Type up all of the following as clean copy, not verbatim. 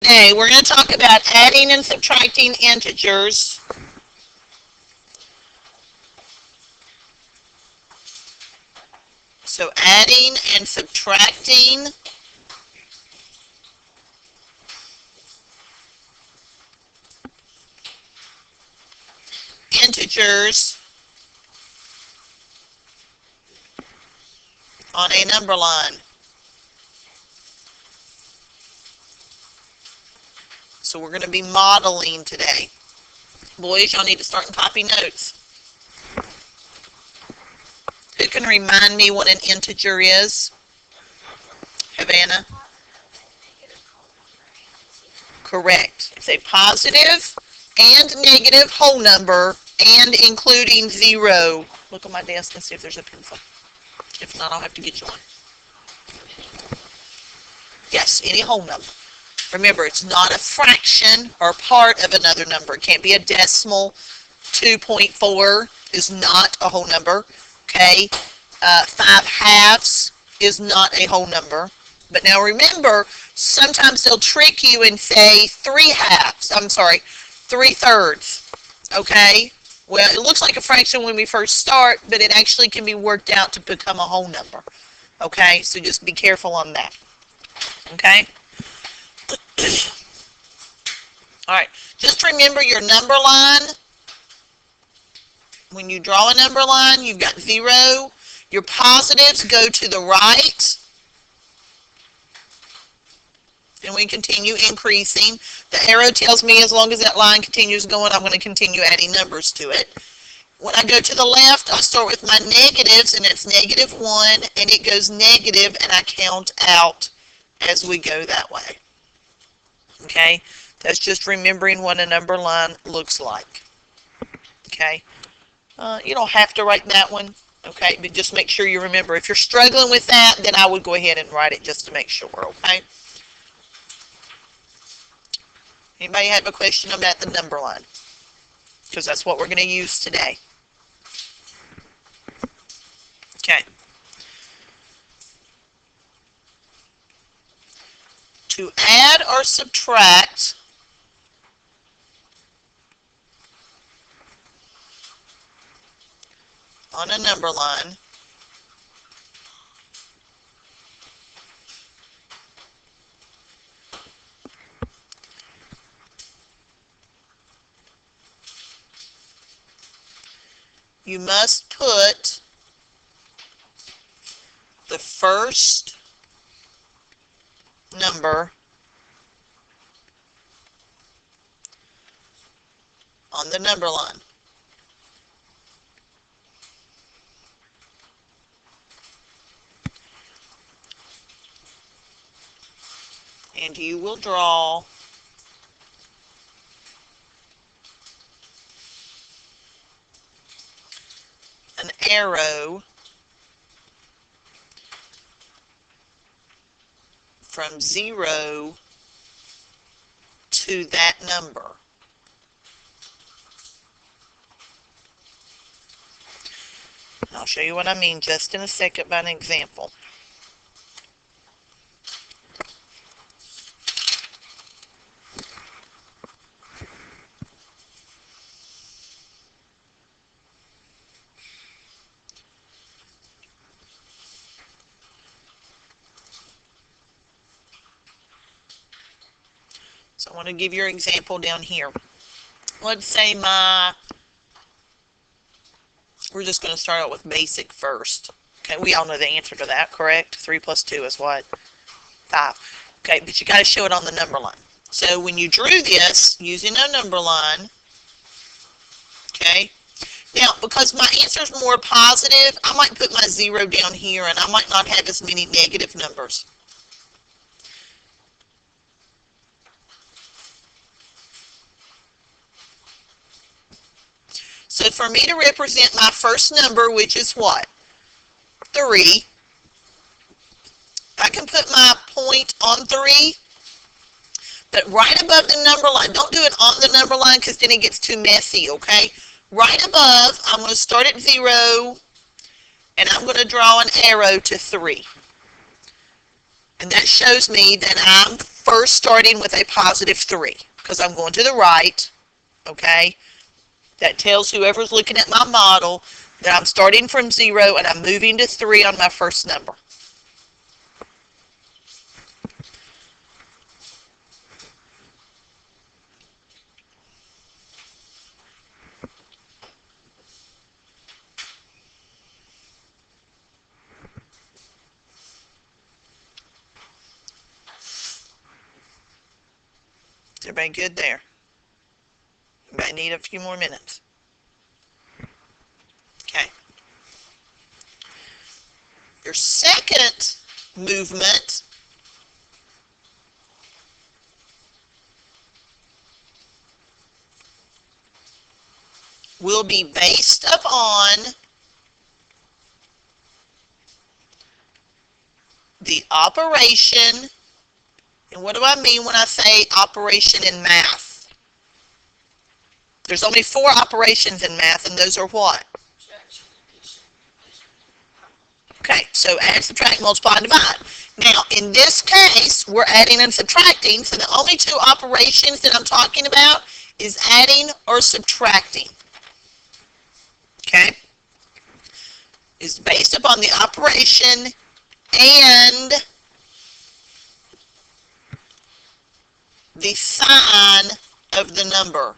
Today we're going to talk about adding and subtracting integers. So adding and subtracting integers on a number line. So we're going to be modeling today. Boys, y'all need to start copying notes. Who can remind me what an integer is? Havana? Correct. It's a positive and negative whole number and including 0. Look at my desk and see if there's a pencil. If not, I'll have to get you one. Yes, any whole number. Remember, it's not a fraction or part of another number. It can't be a decimal. 2.4 is not a whole number. Okay, 5 halves is not a whole number. But now remember, sometimes they'll trick you and say 3 halves. I'm sorry, 3/3. Okay, well, it looks like a fraction when we first start, but it actually can be worked out to become a whole number. Okay, so just be careful on that. Okay. All right, just remember your number line. When you draw a number line, you've got 0. Your positives go to the right. And we continue increasing. The arrow tells me as long as that line continues going, I'm going to continue adding numbers to it. When I go to the left, I start with my negatives, and it's -1, and it goes negative, and I count out as we go that way. Okay? That's just remembering what a number line looks like. Okay? You don't have to write that one, okay, but just make sure you remember. If you're struggling with that, then I would go ahead and write it just to make sure, okay? Anybody have a question about the number line? Because that's what we're going to use today. Okay. To add or subtract on a number line, you must put the first number on the number line. And you will draw an arrow from 0 to that number. I'll show you what I mean just in a second by an example. So I want to give your example down here. Let's say we're just going to start out with basic first. Okay, we all know the answer to that, correct? 3 plus 2 is what? 5. Okay, but you got to show it on the number line. So when you drew this using a number line, okay, now because my answer is more positive, I might put my 0 down here and I might not have as many negative numbers. So for me to represent my first number, which is what? 3. I can put my point on 3, but right above the number line, don't do it on the number line because then it gets too messy, okay? Right above, I'm going to start at 0, and I'm going to draw an arrow to 3. And that shows me that I'm first starting with a positive 3 because I'm going to the right, okay? That tells whoever's looking at my model that I'm starting from 0 and I'm moving to 3 on my first number. Is everybody good there? Anybody need a few more minutes? Okay. Your second movement will be based upon the operation. And what do I mean when I say operation in math? There's only 4 operations in math, and those are what? Okay, so add, subtract, multiply, and divide. Now, in this case, we're adding and subtracting, so the only 2 operations that I'm talking about is adding or subtracting. Okay? It's based upon the operation and the sign of the number.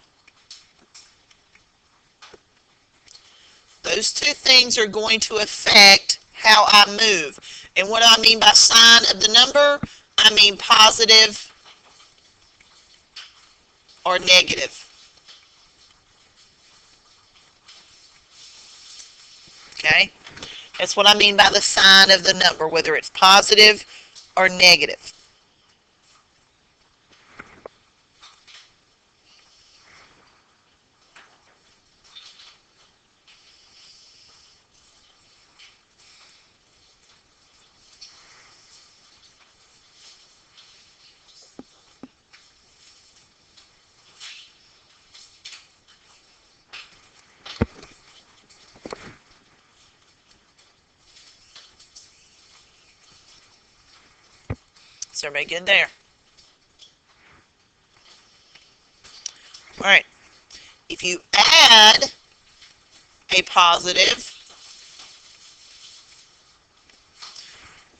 Those 2 things are going to affect how I move. And what do I mean by sign of the number? I mean positive or negative. Okay? That's what I mean by the sign of the number, whether it's positive or negative. Is everybody good there? All right. If you add a positive,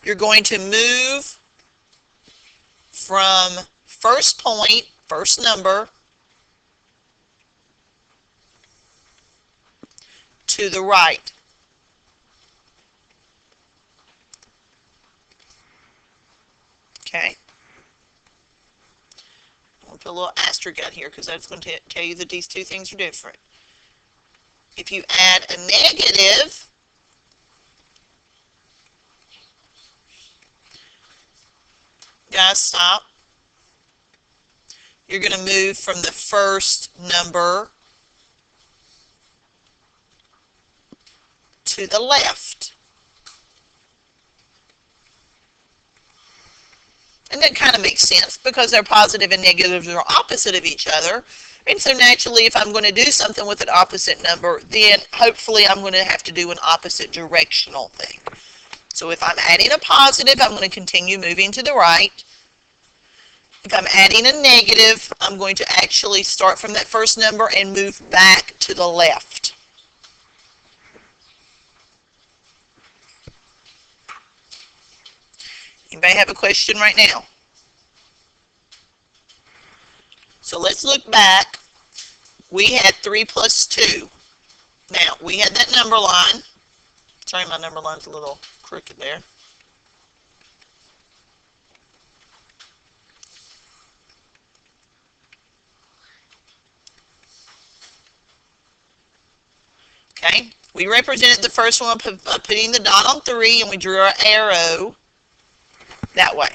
you're going to move from first point, first number, to the right. Okay. I'll put a little asterisk out here because that's going to tell you that these 2 things are different. If you add a negative, guys, stop. You're going to move from the first number to the left. And that kind of makes sense because their positive and negatives are opposite of each other. And so naturally, if I'm going to do something with an opposite number, then hopefully I'm going to have to do an opposite directional thing. So if I'm adding a positive, I'm going to continue moving to the right. If I'm adding a negative, I'm going to actually start from that first number and move back to the left. Anybody have a question right now? So let's look back. We had 3 plus 2. Now, we had that number line. Sorry, my number line's a little crooked there. Okay, we represented the first one by putting the dot on 3, and we drew our arrow that way.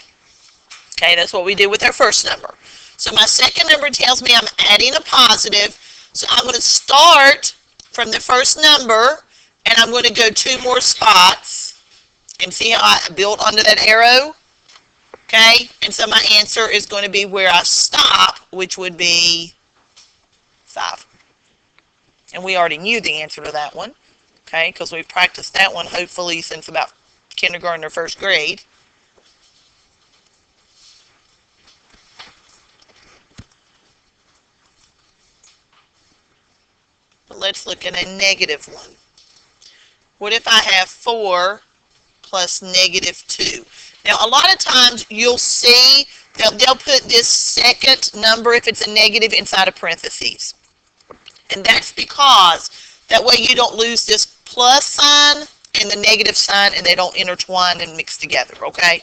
Okay, that's what we did with our first number. So my second number tells me I'm adding a positive, so I'm going to start from the first number, and I'm going to go 2 more spots, and see how I build onto that arrow? Okay, and so my answer is going to be where I stop, which would be 5. And we already knew the answer to that one, okay, because we've practiced that one hopefully since about kindergarten or first grade. let's look at a negative one. What if I have 4 plus negative 2? Now, a lot of times you'll see they'll put this second number, if it's a negative, inside of parentheses. And that's because that way you don't lose this plus sign and the negative sign, and they don't intertwine and mix together, okay?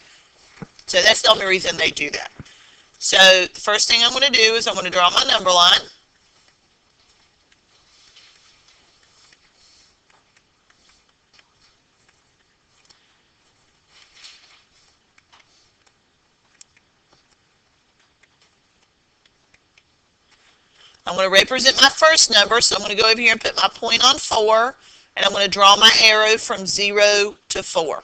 So that's the only reason they do that. So the first thing I'm going to do is I'm going to draw my number line. I'm going to represent my first number, so I'm going to go over here and put my point on 4, and I'm going to draw my arrow from 0 to 4.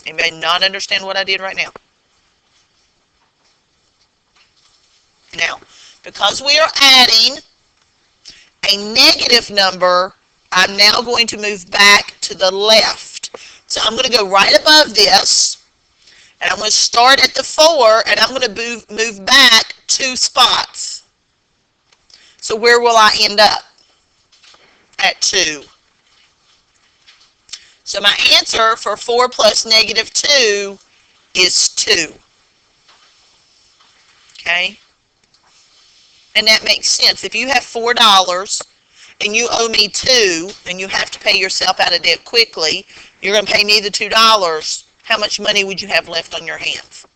Anybody not understand what I did right now? Now, because we are adding a negative number, I'm now going to move back to the left. So I'm going to go right above this. And I'm going to start at the 4, and I'm going to move back 2 spots. So where will I end up? At 2. So my answer for 4 plus negative 2 is 2. Okay? And that makes sense. If you have $4 and you owe me 2, and you have to pay yourself out of debt quickly, you're going to pay me the $2. How much money would you have left on your hands?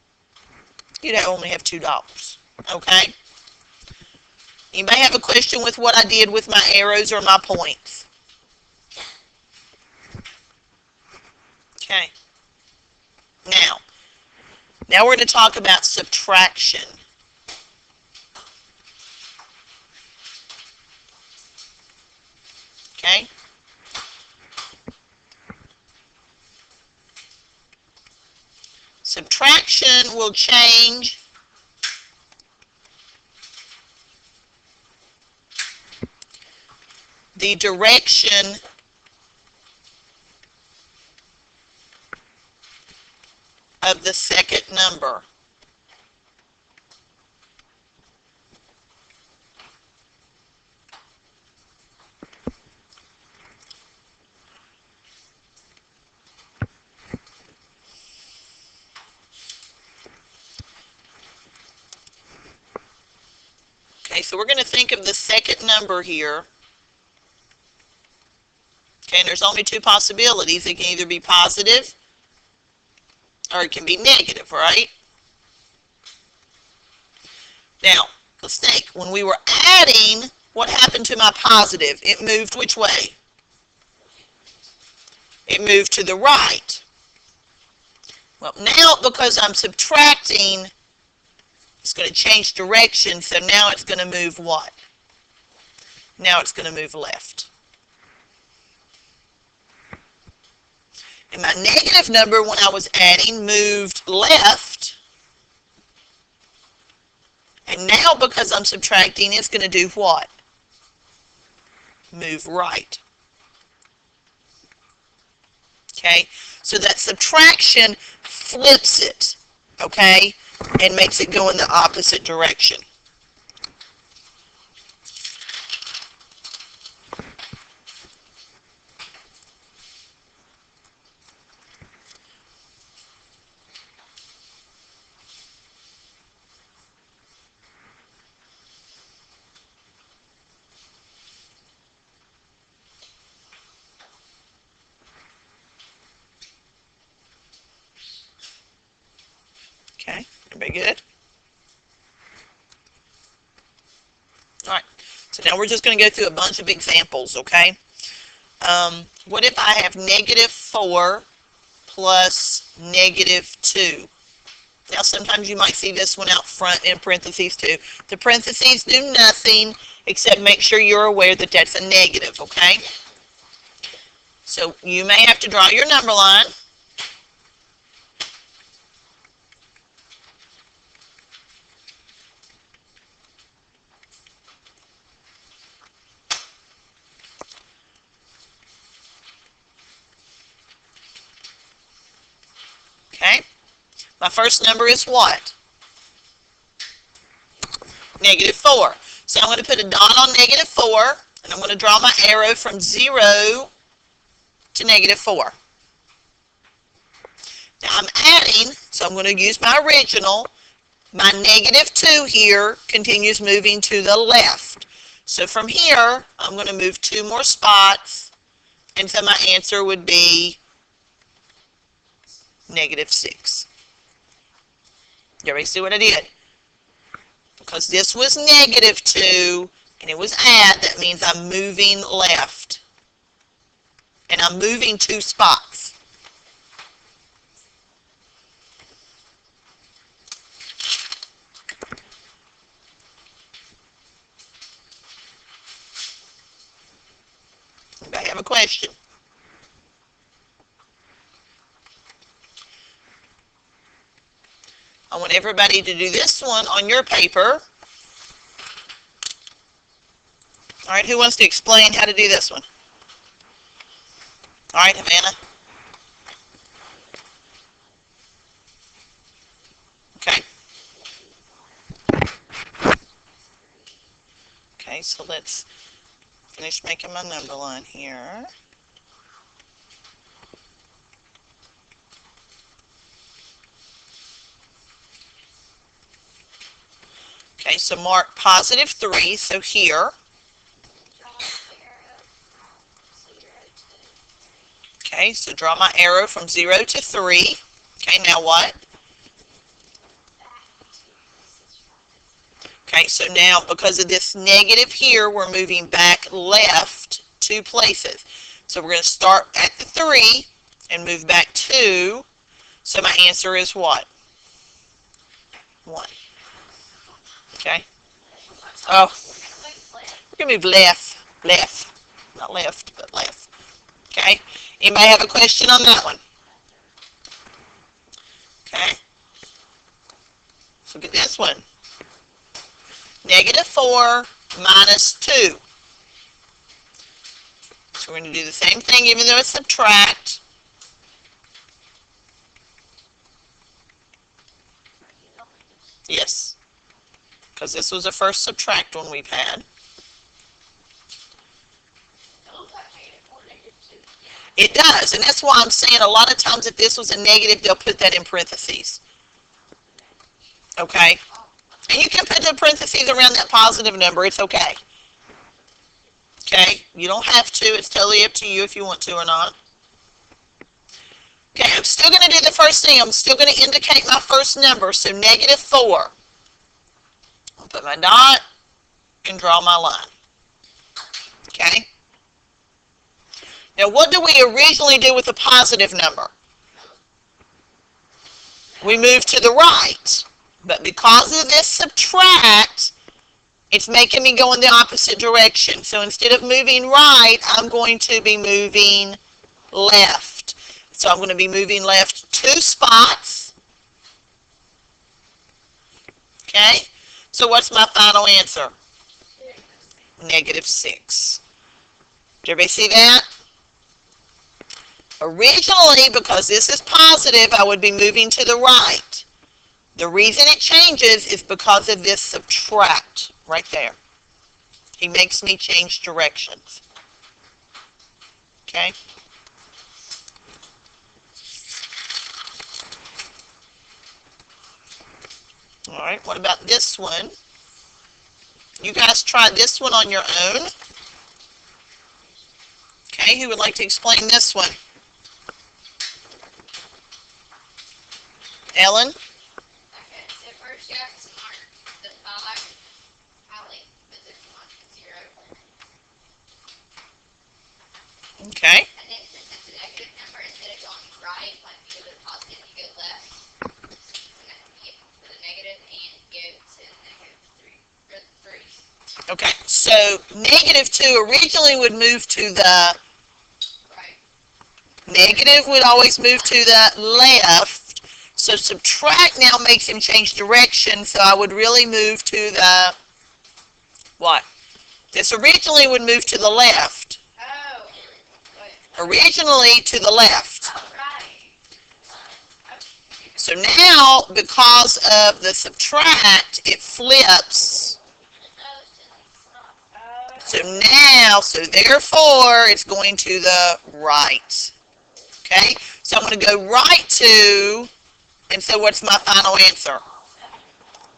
You'd only have $2. Okay? Anybody have a question with what I did with my arrows or my points? Okay. Now we're going to talk about subtraction. Okay? Subtraction will change the direction of the second number. Okay, so we're going to think of the second number here. Okay, and there's only 2 possibilities. It can either be positive or it can be negative, right? Now, let's think. When we were adding, what happened to my positive? It moved which way? It moved to the right. Well, now because I'm subtracting, it's going to change direction, so now it's going to move what? Now it's going to move left. And my negative number, when I was adding, moved left. And now because I'm subtracting, it's going to do what? Move right. Okay? So that subtraction flips it, okay? And makes it go in the opposite direction. Okay, everybody good? All right, so now we're just going to go through a bunch of examples, okay? What if I have negative 4 plus negative 2? Now, sometimes you might see this one out front in parentheses too. The parentheses do nothing except make sure you're aware that that's a negative, okay? So you may have to draw your number line. Okay, my first number is what? Negative 4. So I'm going to put a dot on negative 4, and I'm going to draw my arrow from 0 to negative 4. Now I'm adding, so I'm going to use my original. My negative 2 here continues moving to the left. So from here, I'm going to move 2 more spots, and so my answer would be negative 6. You everybody see what I did? Because this was negative 2, and it was add, that means I'm moving left. And I'm moving 2 spots. Anybody have a question? I want everybody to do this one on your paper. All right, who wants to explain how to do this one? All right, Havana. Okay. Okay, so let's finish making my number line here. Okay, so mark positive 3, so here. Okay, so draw my arrow from 0 to 3. Okay, now what? Okay, so now because of this negative here, we're moving back left 2 places. So we're going to start at the 3 and move back 2. So my answer is what? 1. Okay. Oh, we're going to move left. Left. Not left, but left. Okay. Anybody have a question on that one? Okay. So look at this one. Negative 4 minus 2. So we're going to do the same thing even though it's subtract. Yes. Because this was the first subtract one we've had. It does, and that's why I'm saying a lot of times if this was a negative, they'll put that in parentheses. Okay? And you can put the parentheses around that positive number. It's okay. Okay? You don't have to. It's totally up to you if you want to or not. Okay, I'm still going to do the first thing. I'm still going to indicate my first number. So negative 4. I'll put my dot and draw my line. Okay? Now, what do we originally do with a positive number? We move to the right. But because of this subtract, it's making me go in the opposite direction. So instead of moving right, I'm going to be moving left. So I'm going to be moving left 2 spots. Okay? So what's my final answer? Negative 6. Did everybody see that? Originally, because this is positive, I would be moving to the right. The reason it changes is because of this subtract right there. He makes me change directions. Okay? All right, what about this one? You guys try this one on your own. Okay, who would like to explain this one? Ellen? Okay, so first you have to mark the 5 highlight, but this one is 0. Okay. And then since it's a negative number, instead of going right, like you go to the positive, you go left. For the negative and go to negative 3. Or 3. Okay, so negative 2 originally would move to the Right. negative would always move to the left. So subtract now makes him change direction, so I would really move to the, what? This originally would move to the left. Oh. Originally to the left. Oh, right. So now, because of the subtract, it flips So now, so therefore, it's going to the right. Okay? So I'm going to go right to, and so what's my final answer?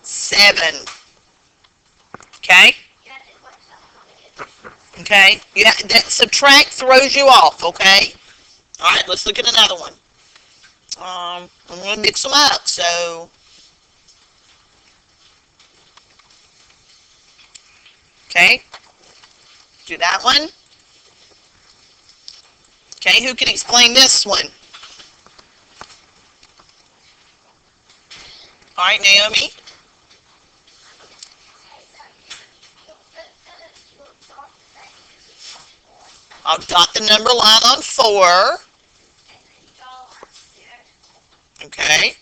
7. Okay? Okay? Yeah, that subtract throws you off, okay? Alright, let's look at another one. I'm going to mix them up, so. Okay? Do that one. Okay, who can explain this one? Alright, Naomi. I'll dot the number line on 4. Okay.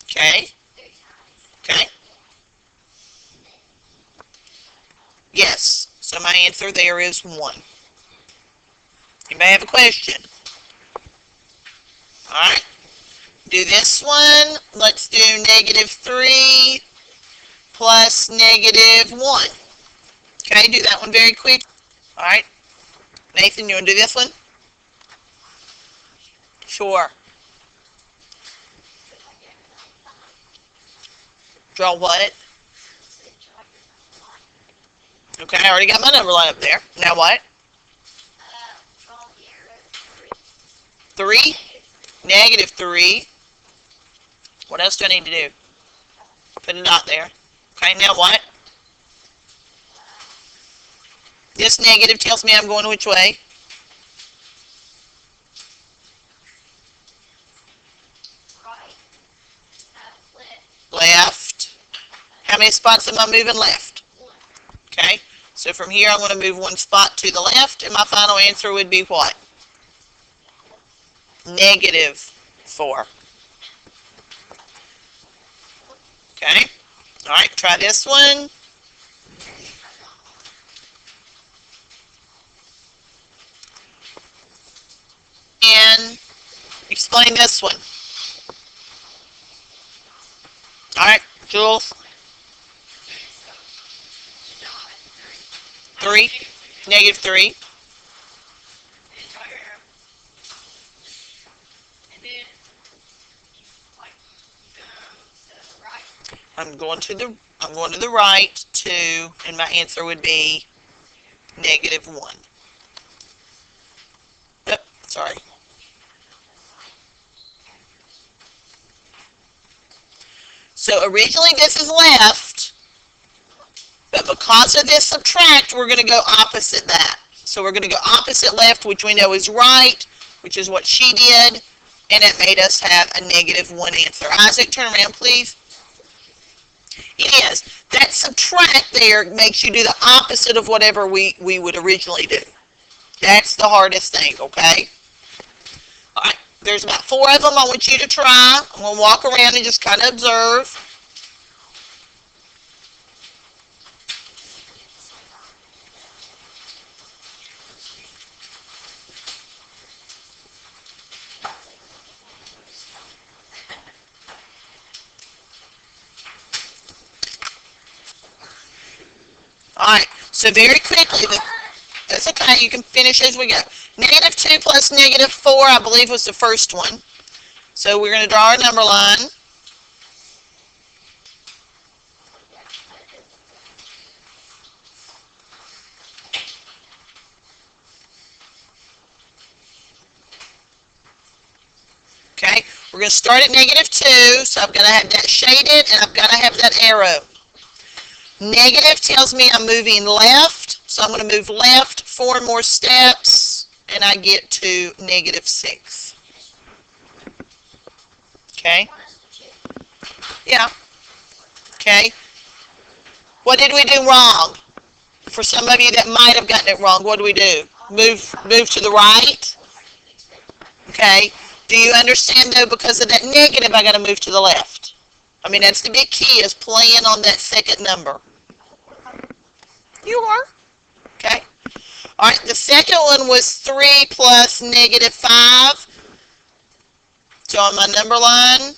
Okay. Okay. Yes. So my answer there is 1. Anybody have a question? Alright. Do this one. Let's do -3 plus -1. Okay, do that one very quick. Alright. Nathan, you want to do this one? Sure. Draw what? Okay, I already got my number line up there. Now what? 3? -3. What else do I need to do? Put a dot there. Okay, now what? This negative tells me I'm going which way? Left. How many spots am I moving left? Okay, so from here I'm going to move 1 spot to the left, and my final answer would be what? -4. Okay, alright, try this one. And explain this one. Alright, Jules. 3, -3. I'm going to the right 2, and my answer would be -1. Yep, sorry. So originally this is left, but because of this subtract, we're going to go opposite that. So we're going to go opposite left, which we know is right, which is what she did, and it made us have a -1 answer. Isaac, turn around, please. It is. That subtract there makes you do the opposite of whatever we would originally do. That's the hardest thing, okay? All right, there's about 4 of them I want you to try. I'm going to walk around and just kind of observe. Alright, so very quickly, that's okay, you can finish as we go. -2 plus -4, I believe, was the first one. So we're going to draw our number line. Okay, we're going to start at -2, so I've got to have that shaded, and I've got to have that arrow. Negative tells me I'm moving left, so I'm going to move left 4 more steps, and I get to -6. Okay? Yeah. Okay. What did we do wrong? For some of you that might have gotten it wrong, what do we do? Move to the right? Okay. Do you understand, though, because of that negative, I got to move to the left? I mean, that's the big key, is playing on that second number. You are. Okay. All right, the second one was 3 plus -5. So on my number line,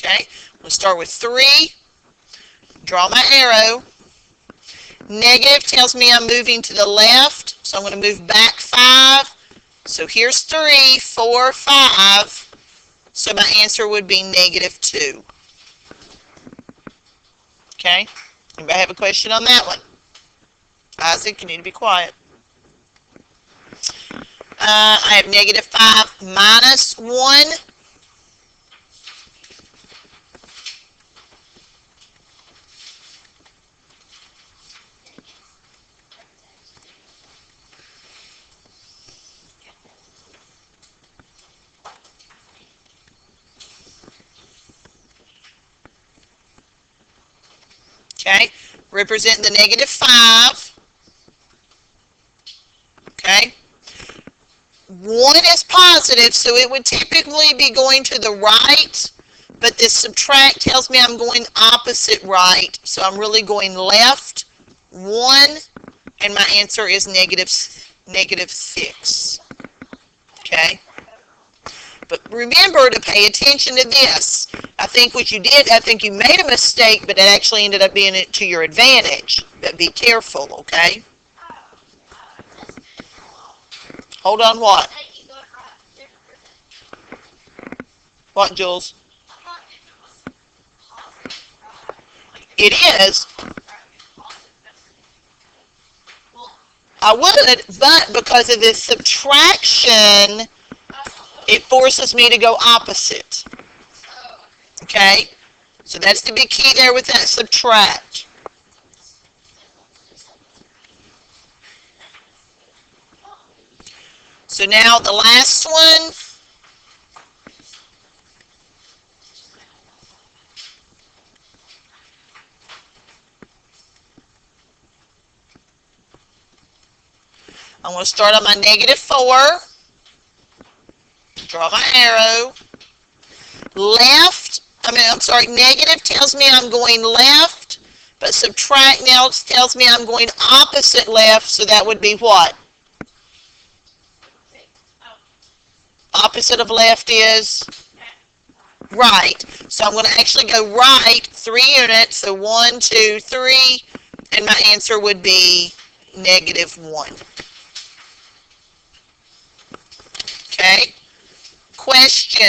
Okay, we'll start with 3. Draw my arrow. Negative tells me I'm moving to the left, so I'm going to move back 5. So here's 3, 4, 5. So my answer would be -2. Okay? Anybody have a question on that one? Isaac, you need to be quiet. I have -5 minus 1. Okay? Represent the -5. Okay? 1 is positive, so it would typically be going to the right, but this subtract tells me I'm going opposite right, so I'm really going left 1, and my answer is -6. Okay? But remember to pay attention to this. I think what you did, I think you made a mistake, but it actually ended up being to your advantage. But be careful, okay? Hold on, what? What, Jules? It is. I would, but because of this subtraction, it forces me to go opposite. Okay? So that's the big key there with that subtract. So now the last one. I'm going to start on my -4. Draw my arrow. Negative tells me I'm going left, but subtract now tells me I'm going opposite left, so that would be what? Opposite of left is right. So I'm going to actually go right 3 units, so 1, 2, 3, and my answer would be -1. Okay? Question.